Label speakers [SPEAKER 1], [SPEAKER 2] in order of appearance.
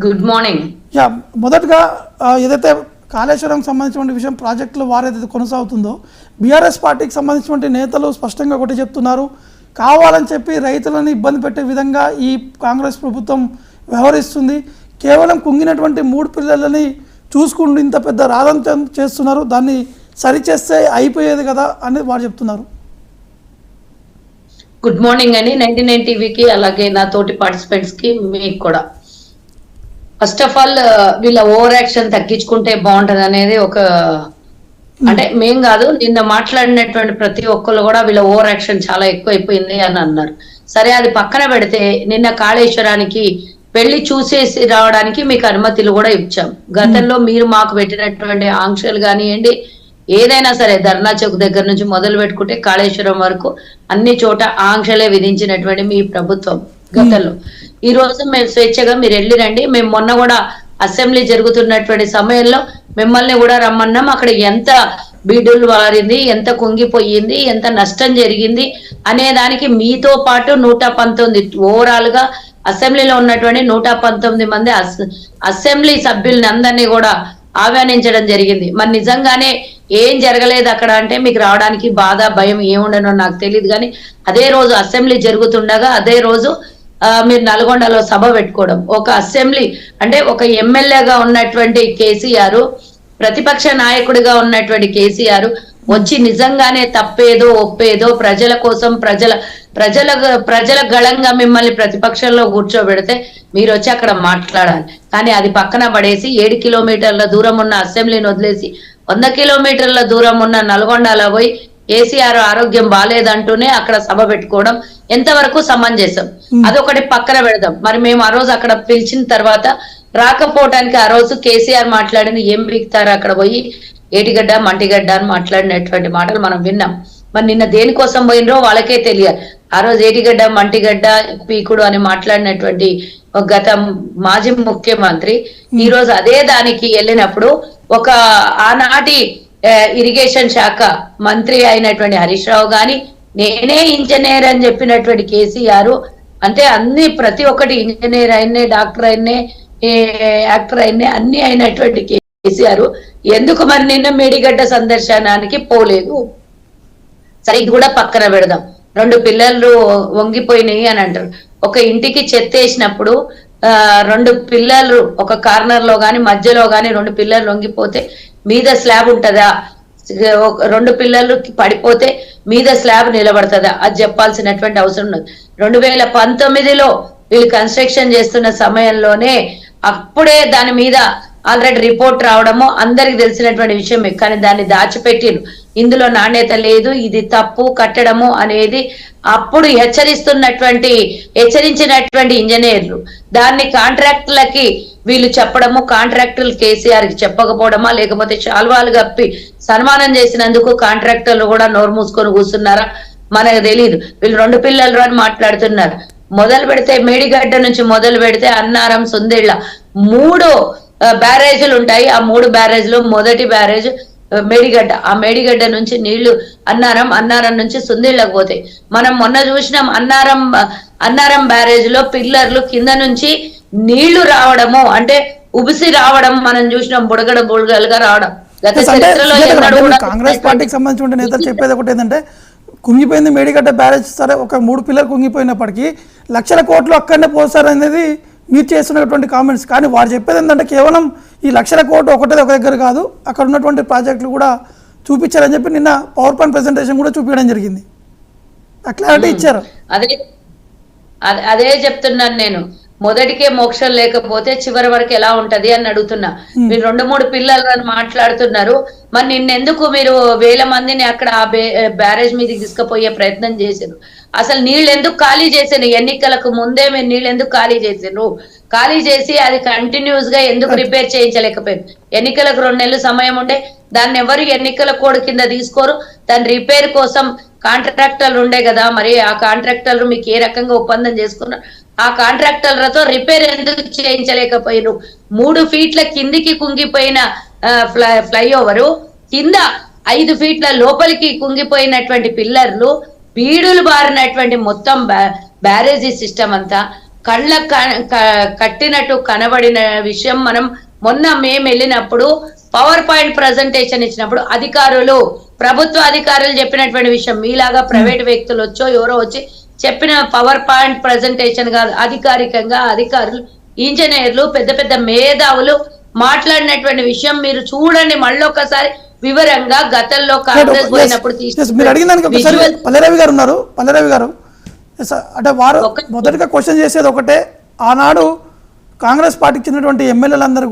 [SPEAKER 1] Good morning.
[SPEAKER 2] Yeah మొదటగా ఏదైతే కాళేశ్వరం సంబంధించిన విషయం ప్రాజెక్టులు వారేదైతే కొనసాగుతుందో బీఆర్ఎస్ పార్టీకి సంబంధించిన నేతలు స్పష్టంగా ఒకటి చెప్తున్నారు. కావాలని చెప్పి రైతులను ఇబ్బంది పెట్టే విధంగా ఈ కాంగ్రెస్ ప్రభుత్వం వ్యవహరిస్తుంది. కేవలం కుంగినటువంటి 3 పిల్లలని చూసుకుంటూ ఇంత పెద్ద రాదంతం చేస్తున్నారు. దాన్ని సరిచేస్తే అయిపోయేది కదా అని వారు చెప్తున్నారు.
[SPEAKER 1] గుడ్ మార్నింగ్ అండి. 99 టీవీకి అలాగే నా తోటి పార్టిసిపెంట్స్ కి మీకు కూడా. ఫస్ట్ ఆఫ్ ఆల్ వీళ్ళ ఓవర్ యాక్షన్ తగ్గించుకుంటే బాగుంటది అనేది ఒక అంటే మేం కాదు, నిన్న మాట్లాడినటువంటి ప్రతి ఒక్కరు కూడా వీళ్ళ ఓవర్ యాక్షన్ చాలా ఎక్కువైపోయింది అని అన్నారు. సరే, అది పక్కన పెడితే నిన్న కాళేశ్వరానికి పెళ్లి చూసేసి రావడానికి మీకు అనుమతులు కూడా ఇచ్చాం. గతంలో మీరు మాకు పెట్టినటువంటి ఆంక్షలు కానివ్వండి, ఏదైనా సరే ధర్నా చౌక్ దగ్గర నుంచి మొదలు పెట్టుకుంటే కాళేశ్వరం వరకు అన్ని చోట ఆంక్షలే విధించినటువంటి మీ ప్రభుత్వం గతంలో. ఈ రోజు మేము స్వేచ్ఛగా మీరు వెళ్ళి రండి. మేము మొన్న కూడా అసెంబ్లీ జరుగుతున్నటువంటి సమయంలో మిమ్మల్ని కూడా రమ్మన్నాం. అక్కడ ఎంత బీడులు వారింది, ఎంత కుంగిపోయింది, ఎంత నష్టం జరిగింది అనే దానికి మీతో పాటు 119 ఓవరాల్ గా అసెంబ్లీలో ఉన్నటువంటి 119 మంది అసెంబ్లీ సభ్యుల్ని అందరినీ కూడా ఆహ్వానించడం జరిగింది. మరి నిజంగానే ఏం జరగలేదు అక్కడ అంటే మీకు రావడానికి బాధ భయం ఏముండనో నాకు తెలియదు. కానీ అదే రోజు అసెంబ్లీ జరుగుతుండగా అదే రోజు మీరు నల్గొండలో సభ పెట్టుకోవడం, ఒక అసెంబ్లీ అంటే ఒక ఎమ్మెల్యేగా ఉన్నటువంటి కేసీఆర్, ప్రతిపక్ష నాయకుడిగా ఉన్నటువంటి కేసీఆర్ వచ్చి నిజంగానే తప్పేదో ఒప్పేదో ప్రజల కోసం ప్రజల గళంగా మిమ్మల్ని ప్రతిపక్షంలో కూర్చోబెడితే మీరు వచ్చి అక్కడ మాట్లాడాలి. కానీ అది పక్కన పడేసి 7 కిలోమీటర్ల దూరం ఉన్న అసెంబ్లీని వదిలేసి 100 కిలోమీటర్ల దూరం ఉన్న నల్గొండలో పోయి కేసీఆర్ ఆరోగ్యం బాలేదంటూనే అక్కడ సభ పెట్టుకోవడం ఎంతవరకు సమంజసం? అదొకటి పక్కన పెడదాం. మరి మేము ఆ రోజు అక్కడ పిలిచిన తర్వాత రాకపోవటానికి ఆ రోజు కేసీఆర్ మాట్లాడిన ఏం పీకుతారు అక్కడ పోయి ఏటిగడ్డ మంటిగడ్డ అని మాట్లాడినటువంటి మాటలు మనం విన్నాం. మరి నిన్న దేనికోసం పోయినరో వాళ్ళకే తెలియాలి. ఆ రోజు ఏటిగడ్డ మంటిగడ్డ పీకుడు అని మాట్లాడినటువంటి గత మాజీ ముఖ్యమంత్రి ఈ రోజు అదే దానికి వెళ్ళినప్పుడు ఒక ఆనాటి ఇరిగేషన్ శాఖ మంత్రి అయినటువంటి హరీష్ రావు గాని, నేనే ఇంజనీర్ అని చెప్పినటువంటి కేసీఆర్, అంటే అన్ని ప్రతి ఒక్కటి ఇంజనీర్ అయినే, డాక్టర్ అయినే, యాక్టర్ అయినే, అన్ని అయినటువంటి కేసీఆర్ ఎందుకు మరి నిన్న మేడిగడ్డ సందర్శనానికి పోలేదు? సరే, ఇది కూడా పక్కన పెడదాం. 2 పిల్లలు వంగిపోయినాయి అని అంటారు. ఒక ఇంటికి చెత్త వేసినప్పుడు 2 పిల్లలు ఒక కార్నర్ లో గాని మధ్యలో గాని 2 పిల్లలు వంగిపోతే మీద స్లాబ్ ఉంటదా? 2 పిల్లలు పడిపోతే మీద స్లాబ్ నిలబడుతుందా? అది చెప్పాల్సినటువంటి అవసరం ఉన్నది. 2019లో వీళ్ళు కన్స్ట్రక్షన్ చేస్తున్న సమయంలోనే అప్పుడే దాని మీద ఆల్రెడీ రిపోర్ట్ రావడము అందరికి తెలిసినటువంటి విషయమే. కానీ దాన్ని దాచిపెట్టిరు. ఇందులో నాణ్యత లేదు, ఇది తప్పు కట్టడము అనేది అప్పుడు హెచ్చరించినటువంటి ఇంజనీర్లు దాన్ని కాంట్రాక్టులకి వీళ్ళు చెప్పడము, కాంట్రాక్టులు కేసీఆర్ కి చెప్పకపోవడమా, లేకపోతే శాల్వాలు కప్పి సన్మానం చేసినందుకు కాంట్రాక్టర్లు కూడా నోరు మూసుకొని కూర్చున్నారా మనకు తెలియదు. వీళ్ళు 2 పిల్లలు అని మాట్లాడుతున్నారు. మొదలు పెడితే మేడిగడ్డ నుంచి మొదలు పెడితే అన్నారం, సుందిళ్ళ 3 బ్యారేజీలు ఉంటాయి. ఆ 3 బ్యారేజ్లు మొదటి బ్యారేజ్ మేడిగడ్డ. ఆ మేడిగడ్డ నుంచి నీళ్లు అన్నారం నుంచి సుందిళ్ళకు పోతాయి. మనం మొన్న చూసినాం అన్నారం బ్యారేజ్ లో పిల్లర్లు కింద నుంచి నీళ్లు రావడము, అంటే ఉబిసి రావడం మనం చూసినాం, బుడగలుగా రావడం. గత చరిత్రలో
[SPEAKER 2] కాంగ్రెస్ పార్టీకి సంబంధించిన నేతలు చెప్పేది ఒకటి ఏంటంటే, కుంగిపోయింది మేడిగడ్డ బ్యారేజ్, సరే ఒక 3 పిల్లలు కుంగిపోయినప్పటికీ లక్షల కోట్లు అక్కడనే పోసారనేది మీరు చేస్తున్నటువంటి కామెంట్స్. కానీ వారు చెప్పేది ఏంటంటే కేవలం ఈ లక్షల కోట్లు ఒకటే ఒక దగ్గర కాదు, అక్కడ ఉన్నటువంటి ప్రాజెక్టులు కూడా చూపించారని చెప్పి నిన్న పవర్ పాయింట్ ప్రెజెంటేషన్ కూడా చూపించడం జరిగింది. ఆ క్లారిటీ ఇచ్చారు.
[SPEAKER 1] అదే చెప్తున్నాను నేను. మొదటికే మోక్షం లేకపోతే చివరి వరకు ఎలా ఉంటది అని అడుగుతున్నా. మీరు 2-3 పిల్లలు అని మాట్లాడుతున్నారు. మరి నిన్నెందుకు మీరు 1000 మందిని అక్కడ ఆ బ్యారేజ్ మీదకి తీసుకుపోయే ప్రయత్నం చేశారు? అసలు నీళ్ళు ఎందుకు ఖాళీ చేశారు? ఎన్నికలకు ముందే మీరు నీళ్ళు ఎందుకు ఖాళీ చేశారు? ఖాళీ చేసి అది కంటిన్యూస్ గా ఎందుకు రిపేర్ చేయించలేకపోయారు? ఎన్నికలకు 2 నెలలు సమయం ఉండే, దాన్ని ఎవరు ఎన్నికల కోడ్ కింద తీసుకోరు. దాని రిపేర్ కోసం కాంట్రాక్టర్లు ఉండే కదా, మరి ఆ కాంట్రాక్టర్లు మీకు ఏ రకంగా ఒప్పందం చేసుకున్నారు? ఆ కాంట్రాక్టర్లతో రిపేర్ ఎందుకు చేయించలేకపోయారు? 3 ఫీట్ల కిందికి కుంగిపోయిన ఫ్లైఓవర్ కింద 5 ఫీట్ల లోపలికి కుంగిపోయినటువంటి పిల్లర్లు, బీడులు బారినటువంటి మొత్తం బ్యారేజీ సిస్టమ్ అంతా కళ్ళ కట్టినట్టు కనబడిన విషయం మనం మొన్న మేము వెళ్ళినప్పుడు పవర్ పాయింట్ ప్రజెంటేషన్ ఇచ్చినప్పుడు అధికారులు ప్రభుత్వ అధికారులు చెప్పినటువంటి విషయం మీలాగా ప్రైవేట్ వ్యక్తులు వచ్చో ఎవరో వచ్చి చెప్పిన పవర్ పాయింట్ ప్రజెంటేషన్ కాదు, అధికారికంగా అధికారులు ఇంజనీర్లు పెద్ద పెద్ద మేధావులు మాట్లాడినటువంటి విషయం మీరు చూడండి మళ్ళొకసారి వివరంగా. గతంలో కాంగ్రెస్ పోయినప్పుడు
[SPEAKER 2] మీరు అడిగిన దానికి ఒకసారి పల్లెరవి గారు ఉన్నారు. పల్లెరవి గారు అంటే వారు మొదటిగా క్వశ్చన్ చేసేది ఒకటే, ఆనాడు కాంగ్రెస్ పార్టీకి చెందినటువంటి ఎమ్మెల్యేలందరూ కూడా